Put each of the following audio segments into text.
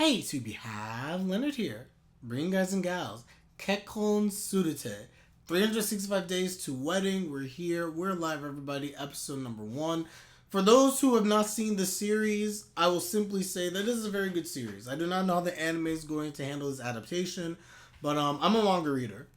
Hey, so we have Leonard here, bringing guys and gals, Kekkon Surutte, 365 days to wedding. We're here, we're live, everybody. Episode number 1. For those who have not seen the series, I will simply say that this is a very good series. I do not know how the anime is going to handle this adaptation, but I'm a manga reader.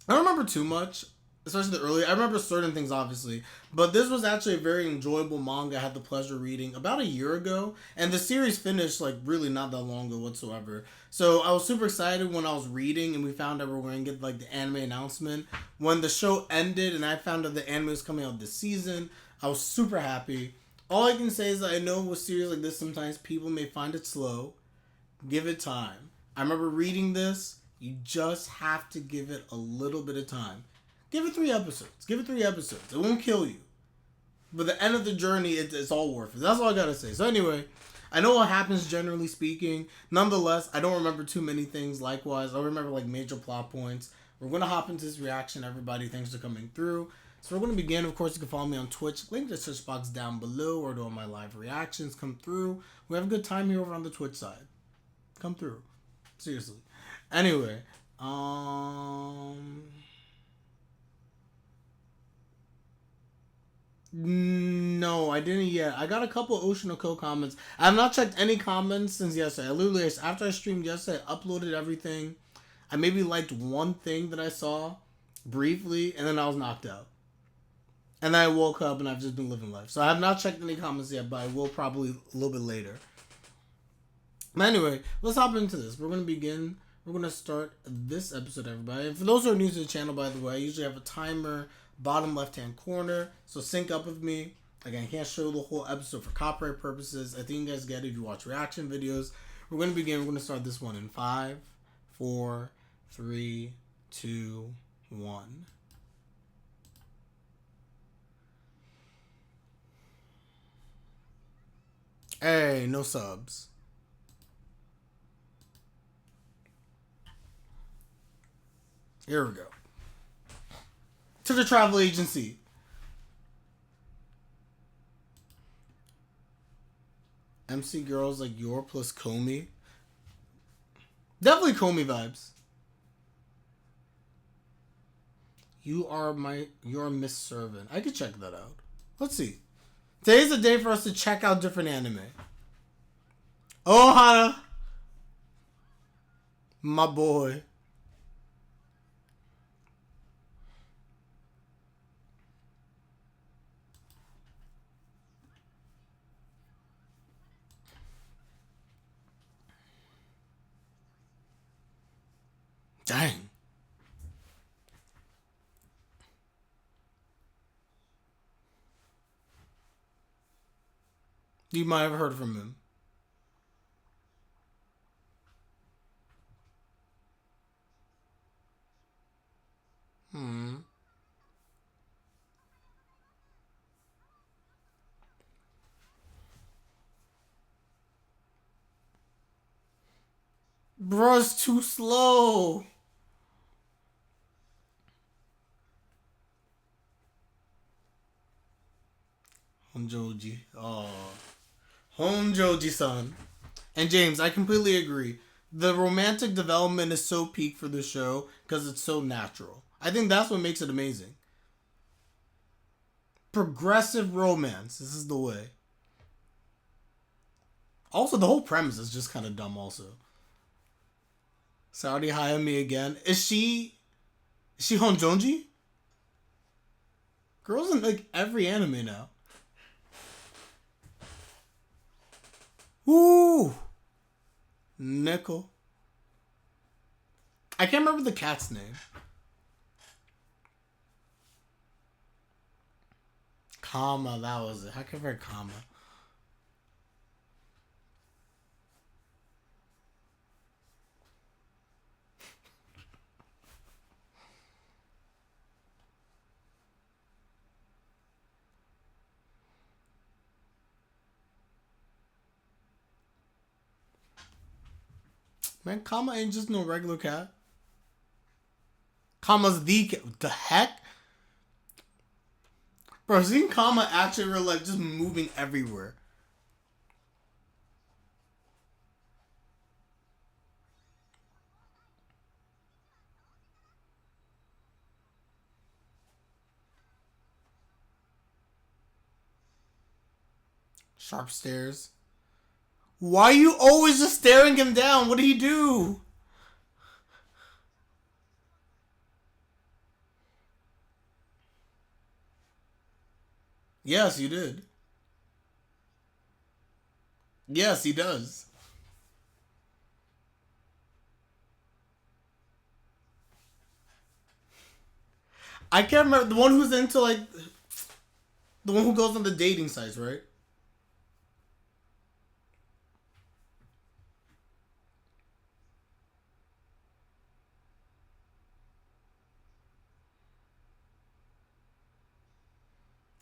I don't remember too much, especially the early. I remember certain things, obviously, but this was actually a very enjoyable manga I had the pleasure of reading about a year ago, and the series finished like really not that long ago whatsoever. So I was super excited when I was reading and we found out we were going to get like the anime announcement. When the show ended and I found out the anime was coming out this season, I was super happy. All I can say is that I know with series like this sometimes people may find it slow. Give it time. I remember reading this. You just have to give it a little bit of time. Give it 3 episodes. Give it 3 episodes. It won't kill you. But the end of the journey, it's all worth it. That's all I gotta say. So anyway, I know what happens generally speaking. Nonetheless, I don't remember too many things. Likewise, I remember like major plot points. We're gonna hop into this reaction, everybody. Thanks for coming through. So we're gonna begin. Of course, you can follow me on Twitch. Link in the search box down below, or do all my live reactions. Come through. We have a good time here over on the Twitch side. Come through. Seriously. Anyway, no, I didn't yet. I got a couple Oceanoko comments. I have not checked any comments since yesterday. I literally, after I streamed yesterday, I uploaded everything. I maybe liked one thing that I saw briefly, and then I was knocked out. And then I woke up, and I've just been living life. So I have not checked any comments yet, but I will probably a little bit later. But anyway, let's hop into this. We're going to begin. We're going to start this episode, everybody. And for those who are new to the channel, by the way, I usually have a timer bottom left-hand corner. So sync up with me. Again, I can't show the whole episode for copyright purposes. I think you guys get it if you watch reaction videos. We're going to begin. We're going to start this one in 5, 4, 3, 2, 1. Hey, no subs. Here we go. To the travel agency. MC girls like your plus Comey. Definitely Comey vibes. You're Miss Servant. I could check that out. Let's see. Today's the day for us to check out different anime. Ohara. My boy. Dang. You might have heard from him. Bruh's too slow. Honjoji. Oh. Honjoji-san. And James, I completely agree. The romantic development is so peak for this show because it's so natural. I think that's what makes it amazing. Progressive romance. This is the way. Also, the whole premise is just kind of dumb also. Saudi hire me again. Is she Honjonji? Girls in like every anime now. Woo! Nickel. I can't remember the cat's name. Kama, that was it. How can I forget Kama? Man, Kama ain't just no regular cat. Kama's the cat. What the heck? Bro, seeing Kama actually real life just moving everywhere. Sharp stares. Why are you always just staring him down? What did he do? Yes, you did. Yes, he does. I can't remember the one who's into like the one who goes on the dating sites, right?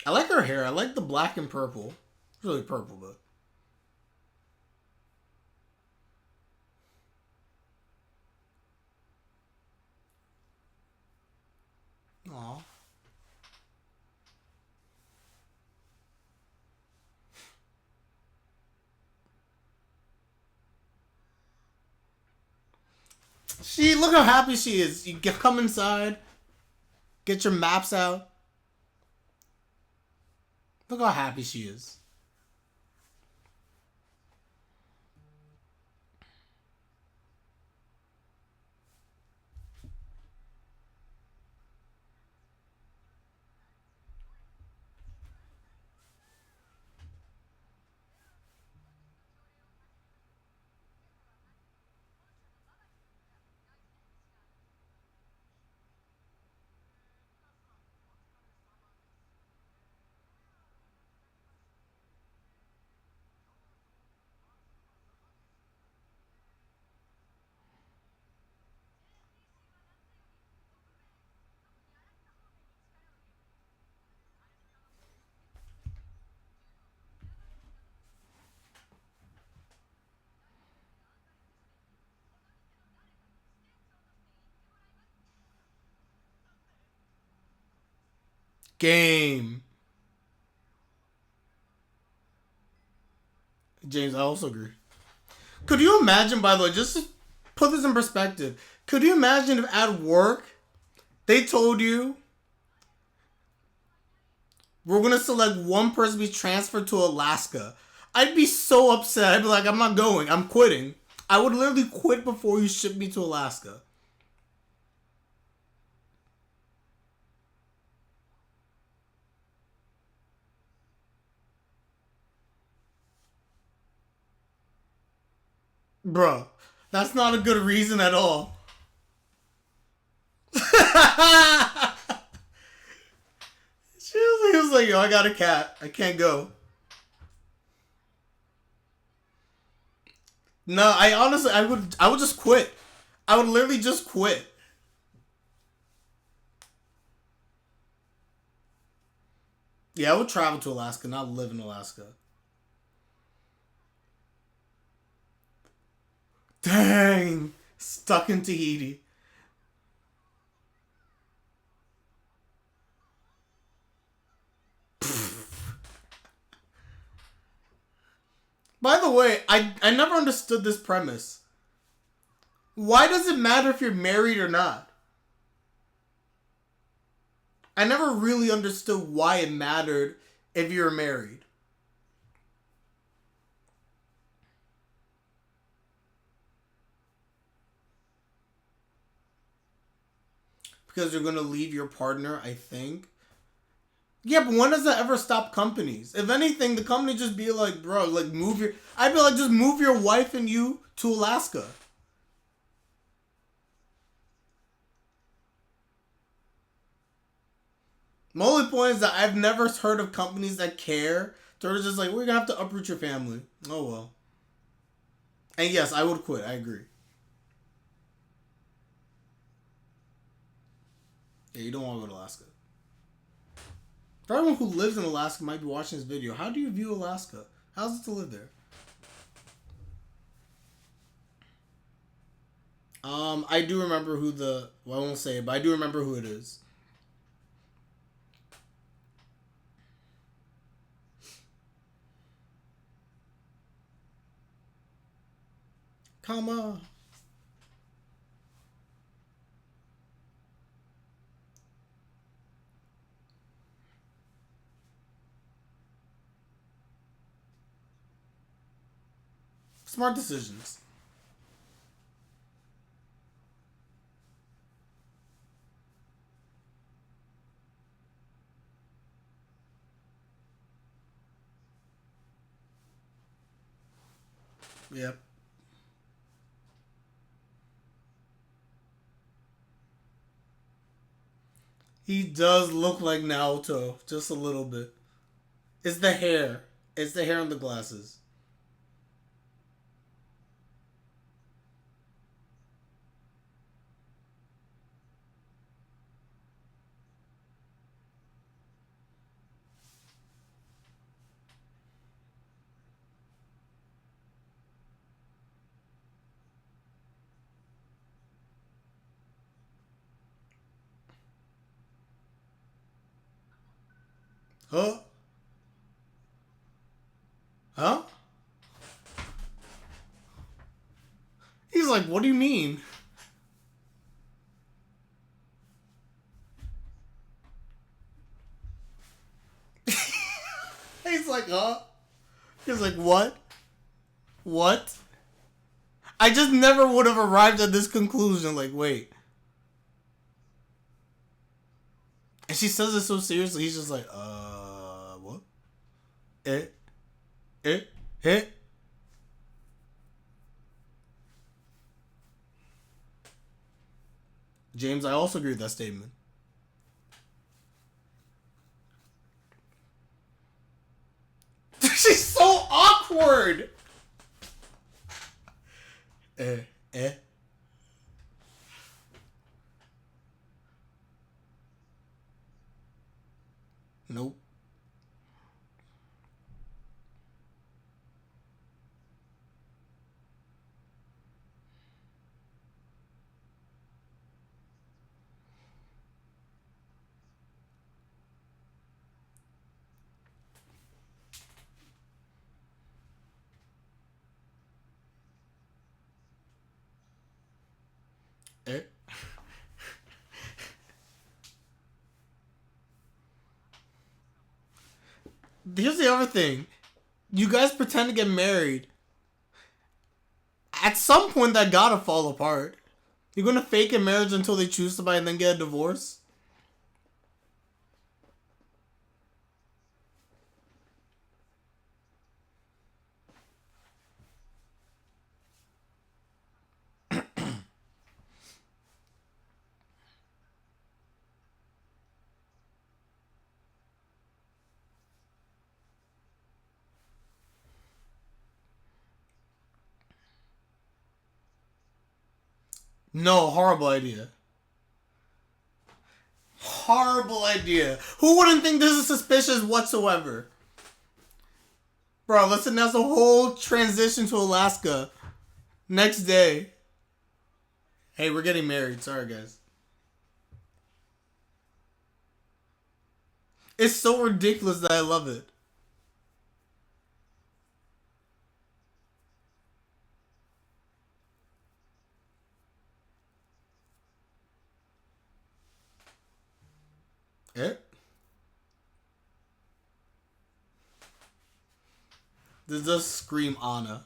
I like her hair. I like the black and purple. It's really purple, but. Aw. Look how happy she is. Come inside, get your maps out. Look how happy she is. Game. James, I also agree. Could you imagine, by the way, just to put this in perspective, could you imagine if at work they told you we're gonna select one person to be transferred to Alaska? I'd be so upset. I'd be like, I'm not going. I'm quitting. I would literally quit before you ship me to Alaska. Bro, that's not a good reason at all. He was like, yo, I got a cat. I can't go. No, I honestly, I would just quit. I would literally just quit. Yeah, I would travel to Alaska, not live in Alaska. Dang. Stuck in Tahiti. By the way, I never understood this premise. Why does it matter if you're married or not? I never really understood why it mattered if you were married. Because you're gonna leave your partner, I think. Yeah, but when does that ever stop companies? If anything, the company just be like, bro, like move your. I'd be like, just move your wife and you to Alaska. My only point is that I've never heard of companies that care. They're just like, we're gonna have to uproot your family. Oh well. And yes, I would quit. I agree. Yeah, you don't want to go to Alaska. For everyone who lives in Alaska might be watching this video, how do you view Alaska? How's it to live there? I do remember who the. Well, I won't say it, but I do remember who it is. Come on. Smart decisions. Yep. He does look like Naoto, just a little bit. It's the hair. It's the hair and the glasses. Huh? Huh? He's like, what do you mean? He's like, huh? He's like, what? What? I just never would have arrived at this conclusion. Like, wait. And she says it so seriously. He's just like, what? Eh? Eh? Eh? James, I also agree with that statement. She's so awkward. Eh? Eh? Nope. Eh? Here's the other thing. You guys pretend to get married. At some point, that gotta fall apart. You're gonna fake a marriage until they choose somebody and then get a divorce? No, horrible idea. Horrible idea. Who wouldn't think this is suspicious whatsoever? Bro, let's announce a whole transition to Alaska. Next day. Hey, we're getting married. Sorry, guys. It's so ridiculous that I love it. Eh? This does scream Anna.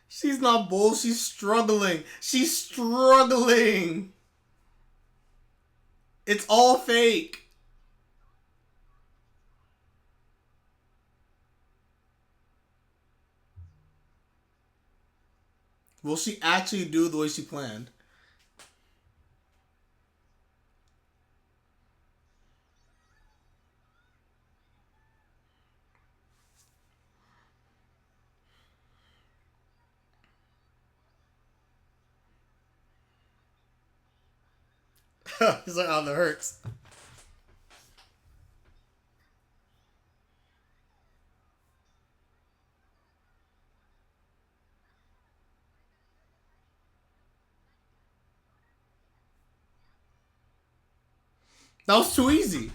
She's not bold. She's struggling. She's struggling. It's all fake. Will she actually do the way she planned? He's like, oh, that hurts. That was too easy. It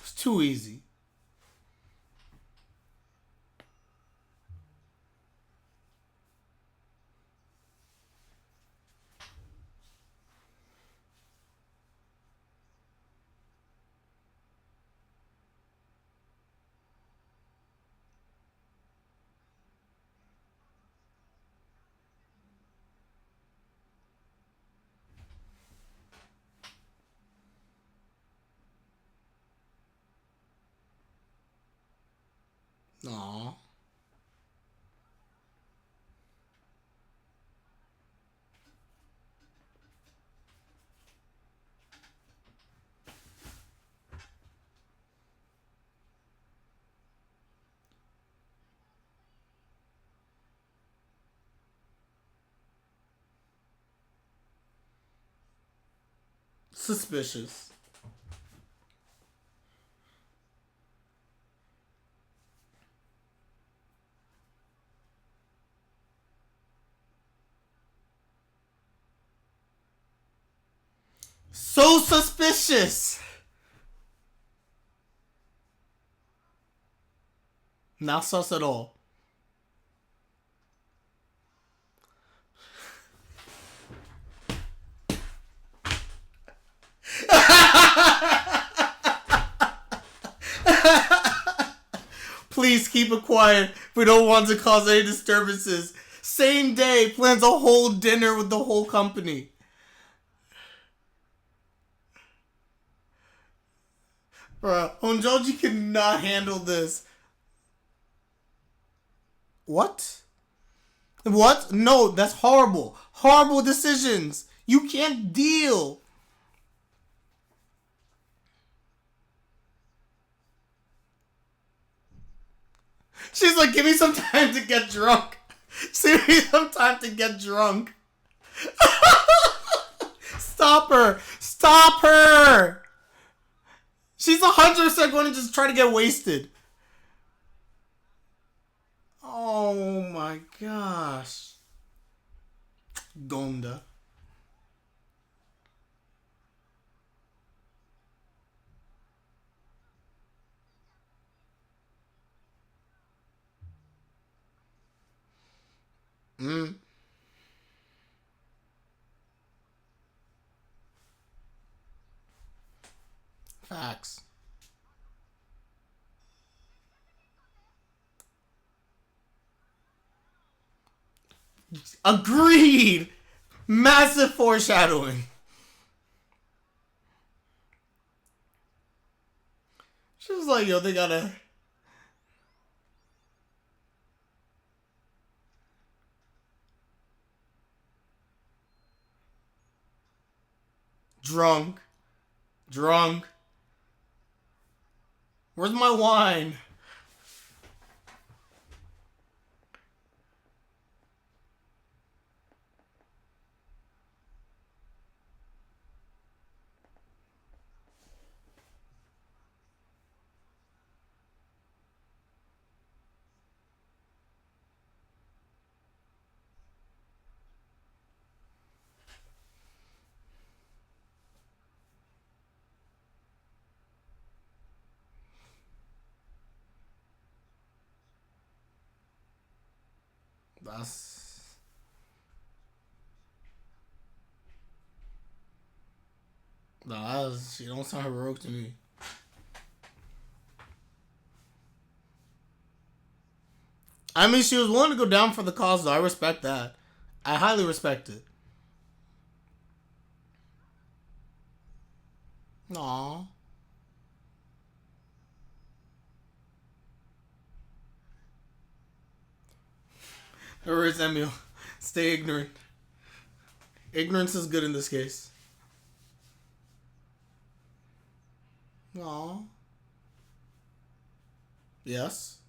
was too easy. Aw. Suspicious. So suspicious. Not sus at all. Please keep it quiet. We don't want to cause any disturbances. Same day, plans a whole dinner with the whole company. Bruh, Honjoji cannot handle this. What? What? No, that's horrible. Horrible decisions. You can't deal. She's like, give me some time to get drunk. Give me some time to get drunk. Stop her. Stop her. She's 100% going to just try to get wasted. Oh my gosh. Gonda. Mm. Facts. Agreed. Massive foreshadowing. She was like, yo, they gotta... Drunk. Drunk. Where's my wine? That's... Nah, she don't sound heroic to me. I mean, she was willing to go down for the cause, though. I respect that. I highly respect it. Aww. Or is Emil? Stay ignorant. Ignorance is good in this case. Aww. Yes.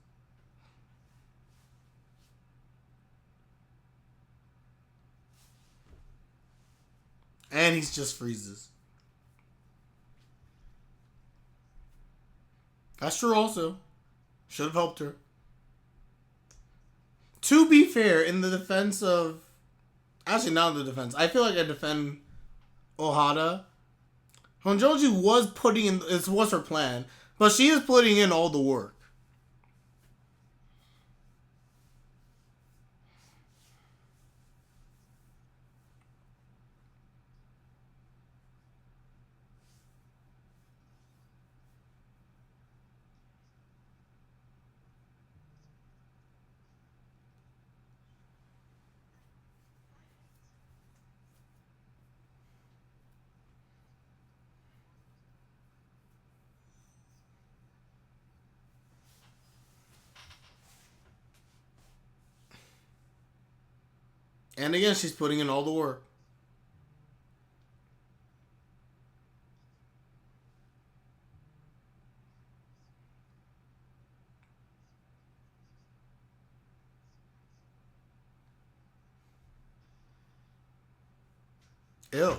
And he's just freezes. That's true also. Should have helped her. To be fair, in the defense of... Actually, not in the defense. I feel like I defend Ohara. Honjoji was putting in... This was her plan. But she is putting in all the work. And again, she's putting in all the work. Ew.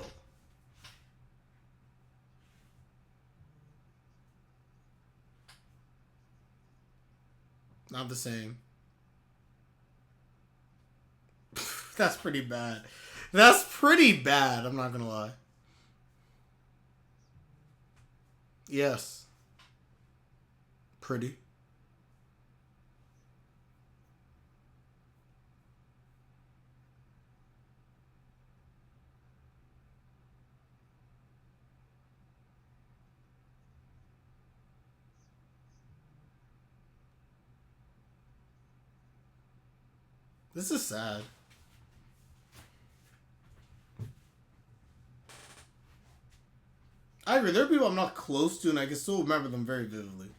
Not the same. That's pretty bad. That's pretty bad, I'm not gonna lie. Yes. Pretty. This is sad. I agree. There are people I'm not close to, and I can still remember them very vividly.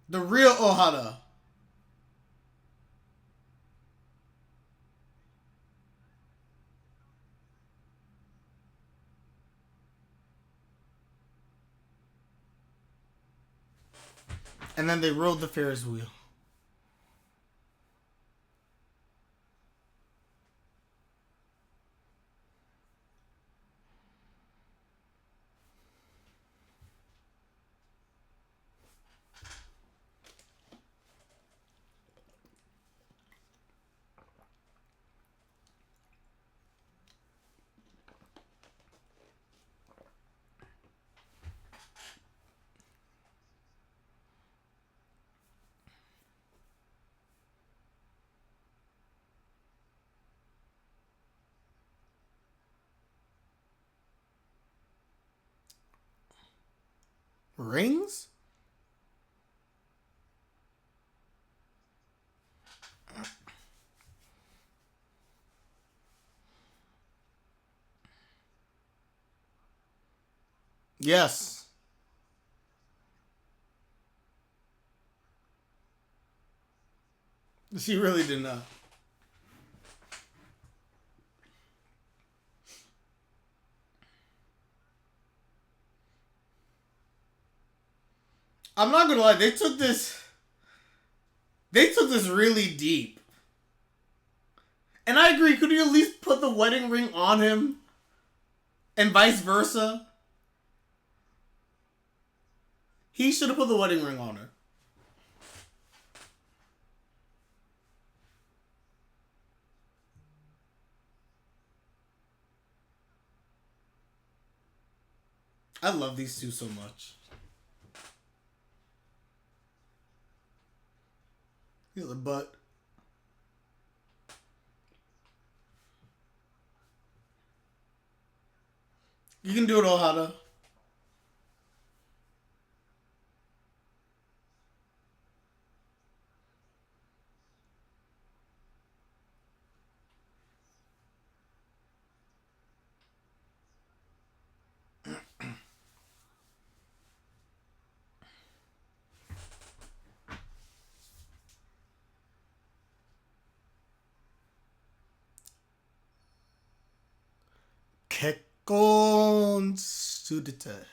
The real Ohara. And then they rode the Ferris wheel. Rings? Yes. She really did not. I'm not gonna lie, they took this really deep. And I agree, could you at least put the wedding ring on him? And vice versa? He should have put the wedding ring on her. I love these two so much. Feel the butt. You can do it, Ohada. Kekkon Surutte.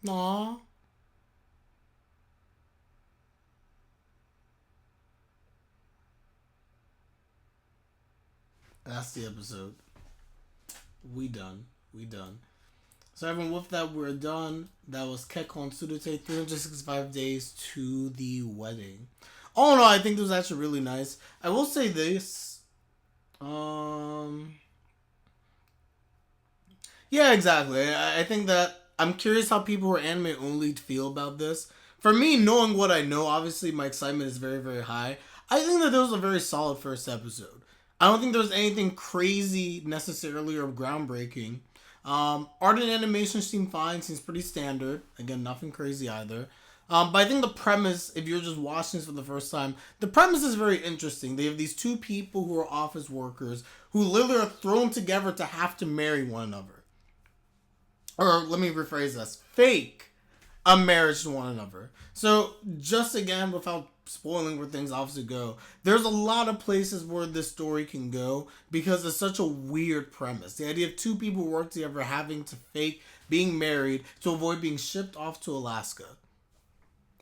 Aww. That's the episode. We done. So everyone, with that, we're done. That was Kekkon Surutte 365 days to the wedding. Oh no, I think it was actually really nice. I will say this. Yeah, exactly. I think that I'm curious how people who are anime only feel about this. For me, knowing what I know, obviously my excitement is very, very high. I think that there was a very solid first episode. I don't think there was anything crazy necessarily or groundbreaking. Art and animation seem fine, seems pretty standard. Again, nothing crazy either. But I think the premise, if you're just watching this for the first time, the premise is very interesting. They have these two people who are office workers who literally are thrown together to have to marry one another. Or let me rephrase this. Fake a marriage to one another. So, just again, without spoiling where things obviously go, there's a lot of places where this story can go because it's such a weird premise. The idea of two people who work together having to fake being married to avoid being shipped off to Alaska.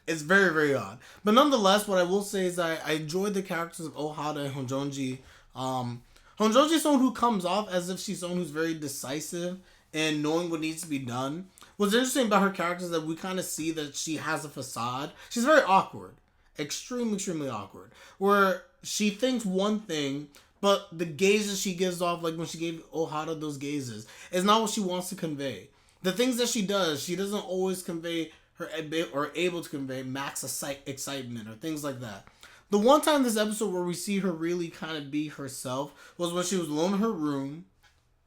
It's very, very odd. But nonetheless, what I will say is I enjoyed the characters of Ohara and Honjoji. Honjoji is someone who comes off as if she's someone who's very decisive and knowing what needs to be done. What's interesting about her character is that we kind of see that she has a facade. She's very awkward. Extremely, extremely awkward. Where she thinks one thing, but the gazes she gives off, like when she gave Ohara those gazes, is not what she wants to convey. The things that she doesn't always convey her or able to convey max excitement or things like that. The one time this episode where we see her really kind of be herself was when she was alone in her room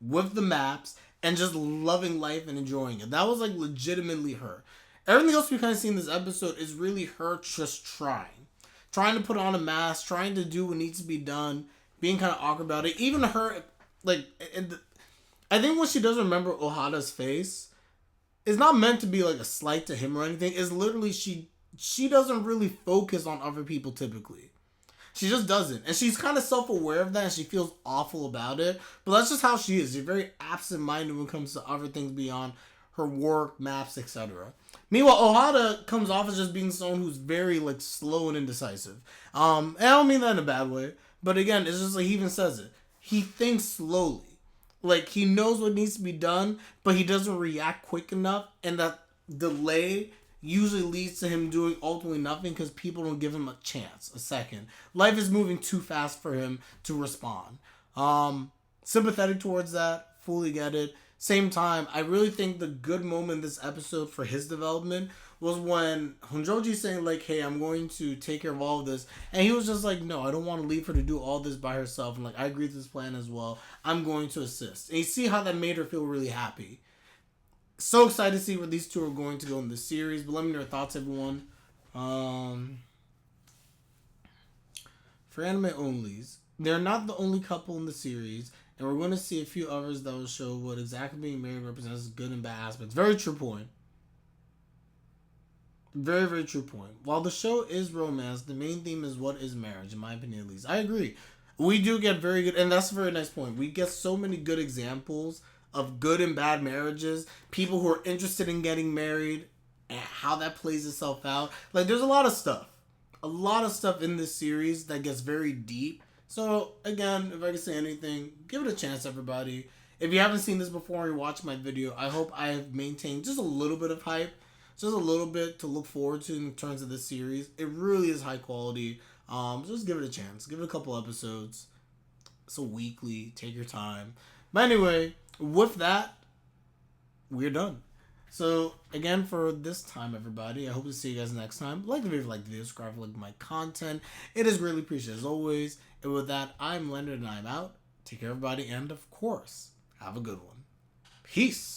with the maps and just loving life and enjoying it. That was like legitimately her. Everything else we kind of see in this episode is really her just trying to put on a mask, trying to do what needs to be done, being kind of awkward about it. Even her, like, I think when she doesn't remember Ohada's face, it's not meant to be like a slight to him or anything. It's literally she doesn't really focus on other people typically. She just doesn't. And she's kind of self-aware of that and she feels awful about it. But that's just how she is. She's very absent-minded when it comes to other things beyond her work, maps, etc. Meanwhile, Ohara comes off as just being someone who's very like slow and indecisive. And I don't mean that in a bad way. But again, it's just like he even says it. He thinks slowly. Like he knows what needs to be done, but he doesn't react quick enough. And that delay usually leads to him doing ultimately nothing because people don't give him a chance, a second. Life is moving too fast for him to respond. Sympathetic towards that, fully get it. Same time, I really think the good moment in this episode for his development was when Honjoji's saying like, hey, I'm going to take care of all of this. And he was just like, no, I don't want to leave her to do all this by herself. And like, I agree with this plan as well. I'm going to assist. And you see how that made her feel really happy. So excited to see where these two are going to go in the series. But let me know your thoughts, everyone. For anime onlys, they're not the only couple in the series. And we're going to see a few others that will show what exactly being married represents good and bad aspects. Very true point. Very, very true point. While the show is romance, the main theme is what is marriage, in my opinion at least. I agree. We do get very good, and that's a very nice point. We get so many good examples of good and bad marriages, people who are interested in getting married, and how that plays itself out. Like, there's a lot of stuff. A lot of stuff in this series that gets very deep. So, again, if I can say anything, give it a chance, everybody. If you haven't seen this before and you watch my video, I hope I have maintained just a little bit of hype. Just a little bit to look forward to in terms of this series. It really is high quality. Just give it a chance. Give it a couple episodes. It's a weekly. Take your time. But anyway, with that, we're done. So, again, for this time, everybody, I hope to see you guys next time. Like the video, subscribe, like my content. It is greatly appreciated as always. And with that, I'm Leonard and I'm out. Take care, everybody. And, of course, have a good one. Peace.